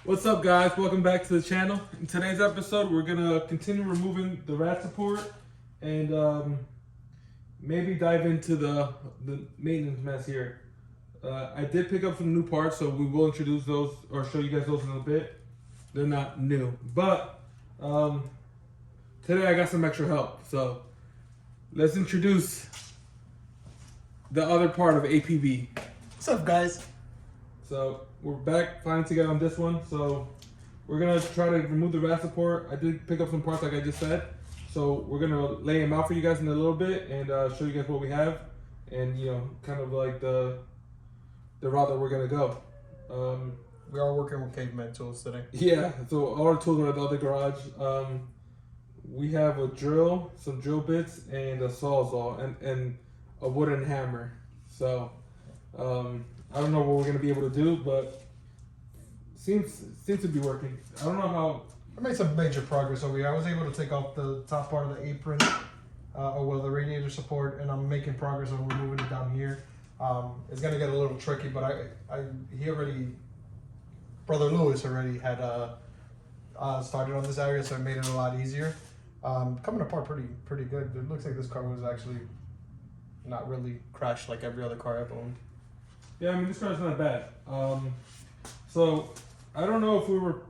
What's up, guys? Welcome back to the channel. In today's episode, we're gonna continue removing the rat support and maybe dive into the maintenance mess here. I did pick up some new parts, so we will introduce those or show you guys those in a bit. They're not new, but today I got some extra help. So let's introduce the other part of APB. What's up, guys? So we're back finally together on this one. So we're gonna try to remove the rat support. I did pick up some parts like I just said. So we're gonna lay them out for you guys in a little bit and show you guys what we have and kind of like the route that we're gonna go. We are working with caveman tools today. Yeah, so all our tools are at the other garage. We have a drill, some drill bits, and a sawzall, and a wooden hammer. So I don't know what we're gonna be able to do, but seems to be working. I don't know how. I made some major progress over here. I was able to take off the top part of the apron, the radiator support, and I'm making progress on removing it down here. It's gonna get a little tricky, but Brother Lewis already had started on this area, so it made it a lot easier. Coming apart pretty good. It looks like this car was actually not really crashed like every other car I've owned. Yeah, I mean, this car's not bad. So I don't know if we were.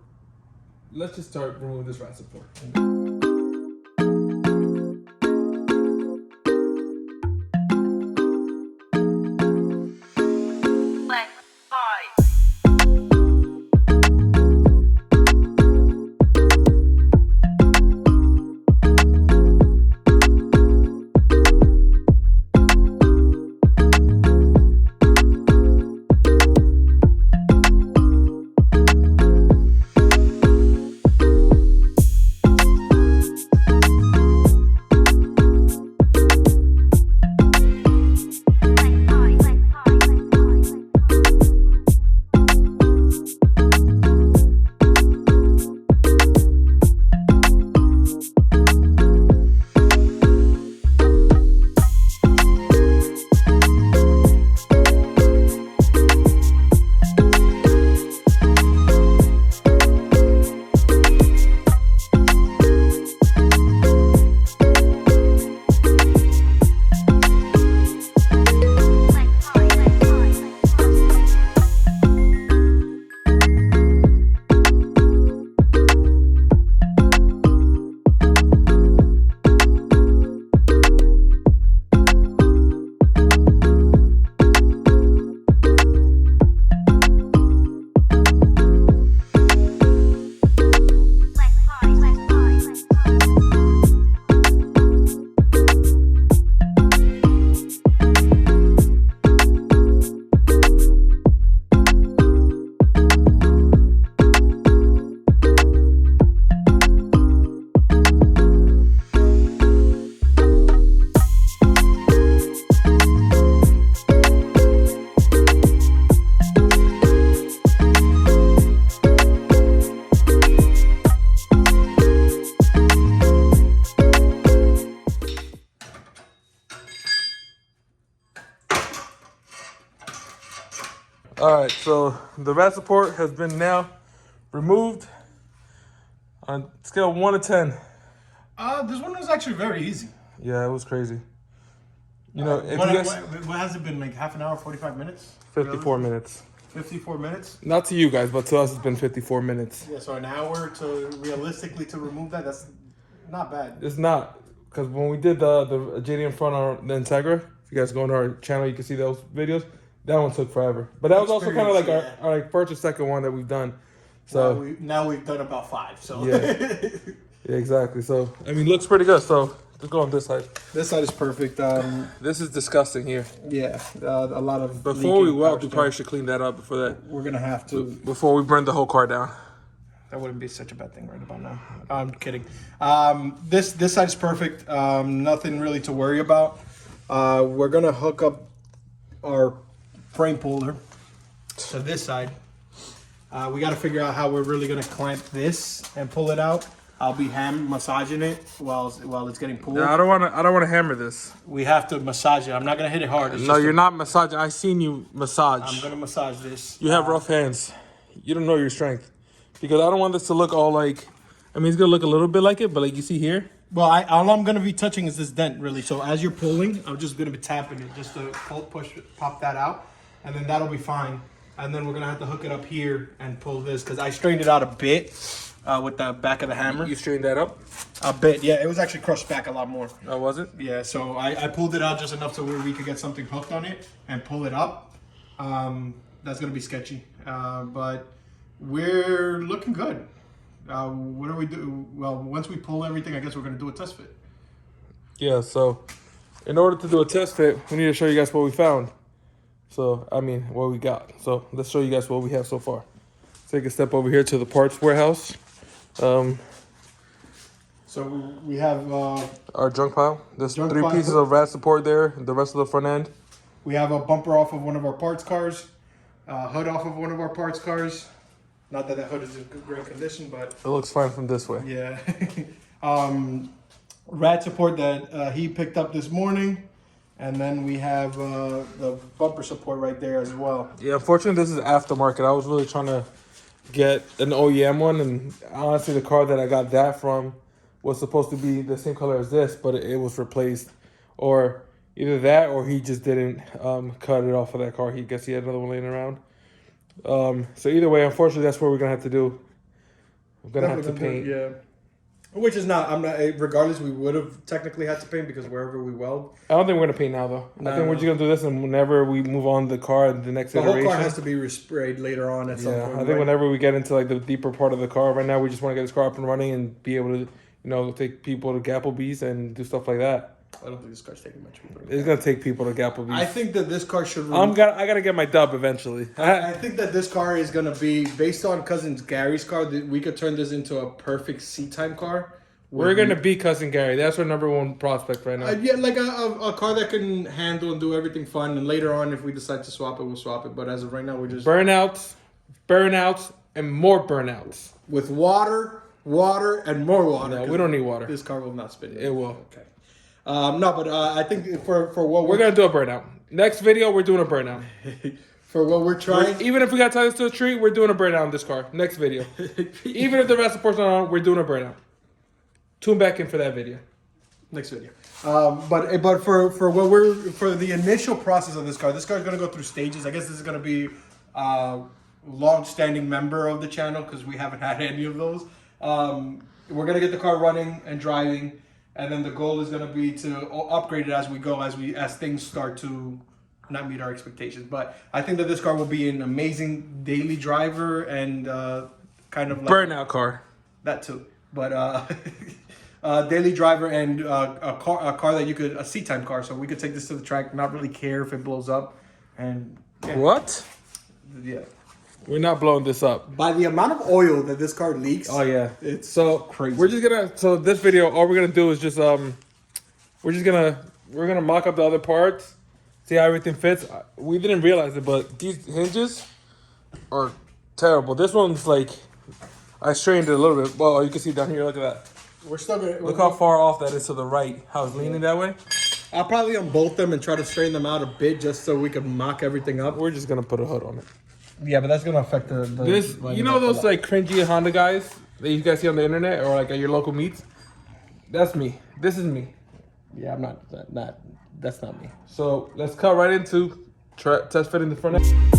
Let's just start removing this rat support. All right, so the rat support has been now removed on a scale of 1 to 10. This one was actually very easy. Yeah, it was crazy. If what has it been, like half an hour, 45 minutes? 54 minutes. 54 minutes? Not to you guys, but to us it's been 54 minutes. Yeah, so an hour to remove that's not bad. It's not, because when we did the JD in front on the Integra, if you guys go on our channel, you can see those videos. That one took forever, but that was also kind of like our first or second one that we've done. So now we've done about 5. So yeah, exactly. So I mean, looks pretty good. So let's go on this side. This side is perfect. This is disgusting here. Yeah, a lot of. Before we weld, we probably should clean that up before that. We're gonna have to before we burn the whole car down. That wouldn't be such a bad thing right about now. I'm kidding. This side is perfect. Nothing really to worry about. We're gonna hook up our frame puller to this side. We got to figure out how we're really gonna clamp this and pull it out. I'll be massaging it while it's getting pulled. Yeah, I don't want to hammer this. We have to massage it. I'm not gonna hit it hard. No, you're not massaging. I seen you massage. I'm gonna massage this. You have rough hands. You don't know your strength. because I don't want this to look all like. I mean, it's gonna look a little bit like it, but like you see here. Well, all I'm gonna be touching is this dent, really. So as you're pulling, I'm just gonna be tapping it just to push, pop that out, and then that'll be fine. And then we're gonna have to hook it up here and pull this because I strained it out a bit with the back of the hammer. You straightened that up A bit, yeah. It was actually crushed back a lot more. Oh, was it? Yeah. So I pulled it out just enough so where we could get something hooked on it and pull it up. That's gonna be sketchy, but we're looking good. What do we do? Well, once we pull everything, I guess we're gonna do a test fit. Yeah. So, in order to do a test fit, we need to show you guys what we found. So, I mean, what we got. So, let's show you guys what we have so far. Take a step over here to the parts warehouse. So we have Our junk pile. There's Junk 3 pile. pieces of rat support there. The rest of the front end. we have a bumper off of one of our parts cars, hood off of one of our parts cars. Not that hood is in great condition, but It looks fine from this way. yeah. Rat support that he picked up this morning, and then we have the bumper support right there as well. Yeah, unfortunately, this is aftermarket. I was really trying to get an OEM one, and honestly, the car that I got that from was supposed to be the same color as this, but it was replaced, or either that, or he just didn't cut it off of that car. He guess he had another one laying around. So either way, unfortunately, that's what we're gonna have to do. We're gonna have to paint. Yeah. Which is not, I'm not, regardless, we would have technically had to paint because wherever we weld. I don't think we're gonna paint now, though. I think we're just gonna do this, and whenever we move on the car, the next The whole iteration. car has to be resprayed later on at some Yeah, point. I think right? whenever we get into like the deeper part of the car, right now we just want to get this car up and running and be able to, take people to Gapplebee's and do stuff like that. I don't think this car's taking much. It's gonna take people to Gapplebee's. I think that this car should. I gotta get my dub eventually. I think that this car is gonna be based on cousin Gary's car. We could turn this into a perfect seat time car. We're gonna be cousin Gary. That's our number 1 prospect right now. Yeah, like a car that can handle and do everything fun. And later on, if we decide to swap it, we'll swap it. But as of right now, we're just Burnouts, and more burnouts. with water, and more water. No, we don't need water. This car will not spin. It will. Okay. No, but I think for what We're gonna do a burnout. Next video, we're doing a burnout. for what we're trying. Even if we got ties to a tree, we're doing a burnout on this car. Next video. Even if the rest of the person on, we're doing a burnout. Tune back in for that video. Next video. But for what we're for the initial process of this car is going to go through stages. I guess this is going to be a long-standing member of the channel because we haven't had any of those. We're going to get the car running and driving, and then the goal is going to be to upgrade it as we go, as things start to not meet our expectations. But I think that this car will be an amazing daily driver and kind of like Burnout car. that too. But daily driver and a car that a seat time car, so we could take this to the track, not really care if it blows up, and yeah. What? Yeah. We're not blowing this up. By the amount of oil that this car leaks, Oh yeah, it's so crazy. We're just gonna this video, all we're gonna do is just we're gonna mock up the other parts, see how everything fits. We didn't realize it, but these hinges are terrible. This one's like I strained it a little bit. Well, you can see down here. Look at that. We're still gonna Look how far off that is to the right. How it's leaning that way. I'll probably unbolt them and try to straighten them out a bit just so we can mock everything up. We're just gonna put a hood on it. Yeah, but that's gonna affect the This, those like cringy Honda guys that you guys see on the internet or like at your local meets. That's me. This is me. Yeah, I'm not. That's not me. So let's cut right into test fitting the front end.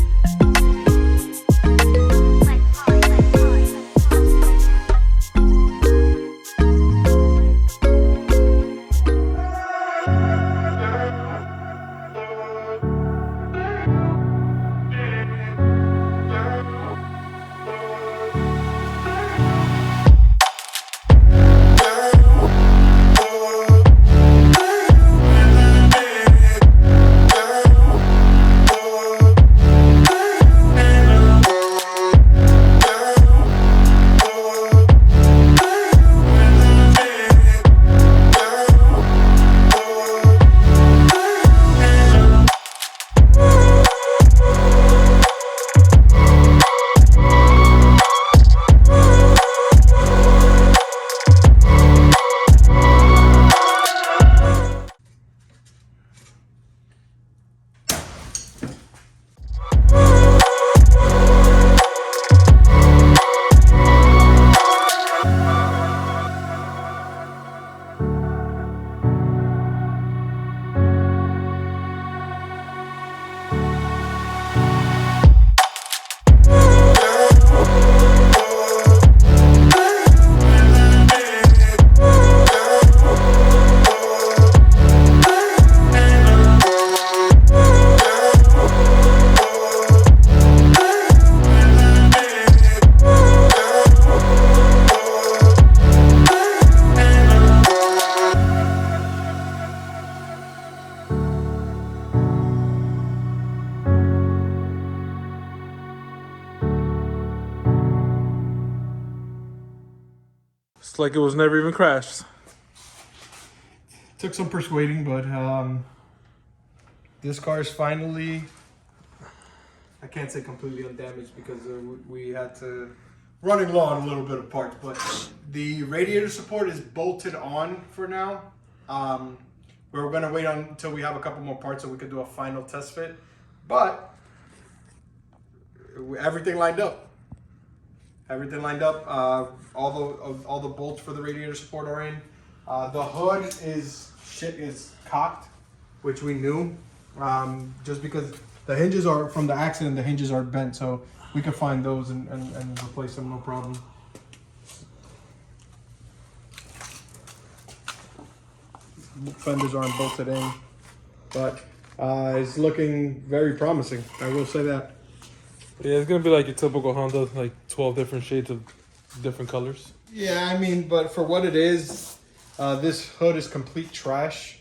It's like it was never even crashed. Took some persuading, but this car is finally, I can't say completely undamaged because we had to running low on a little bit of parts, but the radiator support is bolted on for now. We're gonna wait until we have a couple more parts so we can do a final test fit, but everything lined up. Everything lined up. All the bolts for the radiator support are in. The hood is cocked, which we knew. Just because the hinges are from the accident, the hinges are bent, so we can find those and replace them, no problem. Fenders aren't bolted in, but it's looking very promising. I will say that. Yeah, it's gonna be like your typical Honda, like 12 different shades of different colors. Yeah, I mean, but for what it is, this hood is complete trash.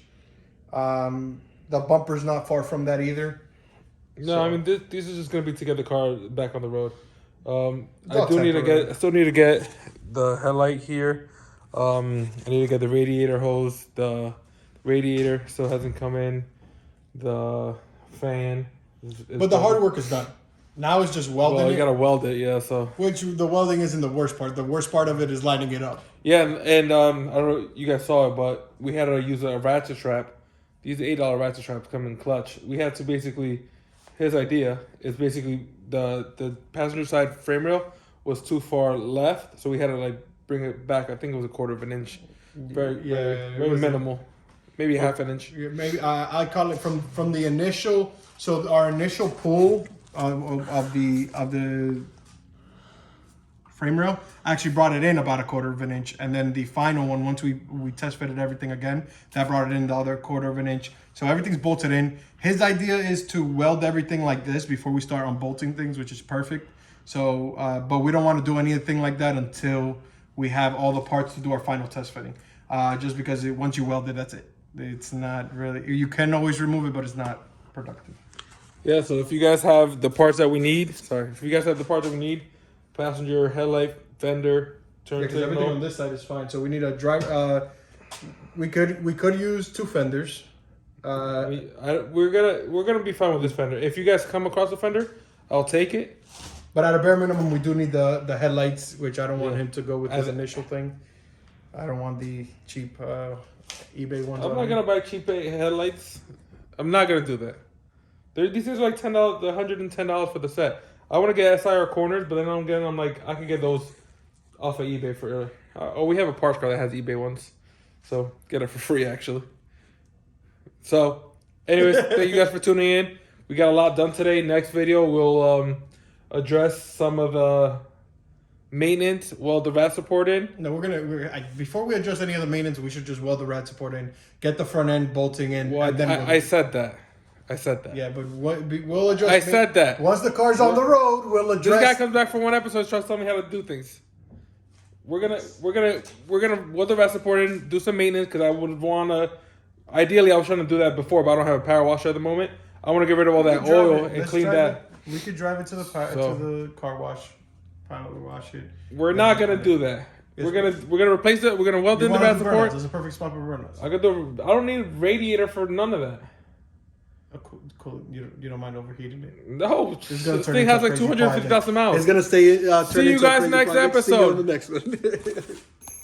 The bumper's not far from that either. No, So- I mean these are just gonna be to get the car back on the road. I all still need to get the headlight here. I need to get the radiator hose. The radiator still hasn't come in. The fan. But the hard work is done. Now it's just welding Well, you it, gotta weld it, yeah. So which the welding isn't the worst part. The worst part of it is lining it up. yeah, and I don't know if you guys saw it, but we had to use a ratchet strap. These $8 ratchet straps come in clutch. We had to basically, his idea is basically the passenger side frame rail was too far left, so we had to like bring it back. I think it was a quarter of an inch, very minimal, maybe half an inch. Maybe I call it from the initial. So our initial pull of the frame rail actually brought it in about a quarter of an inch, and then the final one, once we test fitted everything again, that brought it in the other quarter of an inch. So everything's bolted in. His idea is to weld everything like this before we start unbolting things, which is perfect. So but we don't want to do anything like that until we have all the parts to do our final test fitting, just because once you weld it, that's it. It's not really, you can always remove it, but it's not productive. Yeah, so if you guys have the parts that we need, passenger, headlight, fender, turn Because everything on signal. this side is fine. So we need a drive. We could use two fenders. We're gonna be fine with this fender. If you guys come across a fender, I'll take it. But at a bare minimum, we do need the headlights, which I don't want Yeah. him to go with As his initial thing. I don't want the cheap eBay ones. I'm on not him. gonna buy cheap headlights. I'm not gonna do that. These things are like $10, $110 for the set. I want to get SIR corners, but then I'm like, I can get those off of eBay for. We have a parts car that has eBay ones, so get it for free actually. So, anyways, thank you guys for tuning in. We got a lot done today. Next video we'll address some of the maintenance, weld the rat support in. No, before we adjust any of the maintenance, we should just weld the rad support in, get the front end bolting in, Well, and then I said that. I said that. yeah, but we'll adjust. I said that. Once the car's on the road, we'll address. This guy comes back for one episode, tries to tell me how to do things. We're gonna weld the rat support in, do some maintenance because I would wanna. Ideally, I was trying to do that before, but I don't have a power washer at the moment. I want to get rid of all that oil and clean that. We could drive it to the to the car wash, power wash it. We're not gonna do that. We're gonna replace it. We're gonna weld in the rat support. There's a perfect spot for burnouts. I don't need a radiator for none of that. Oh, cool. You don't mind overheating it? No, It's gonna this turn thing into has like crazy 250,000 miles. It's gonna stay. See you guys next episode. See you on the next one.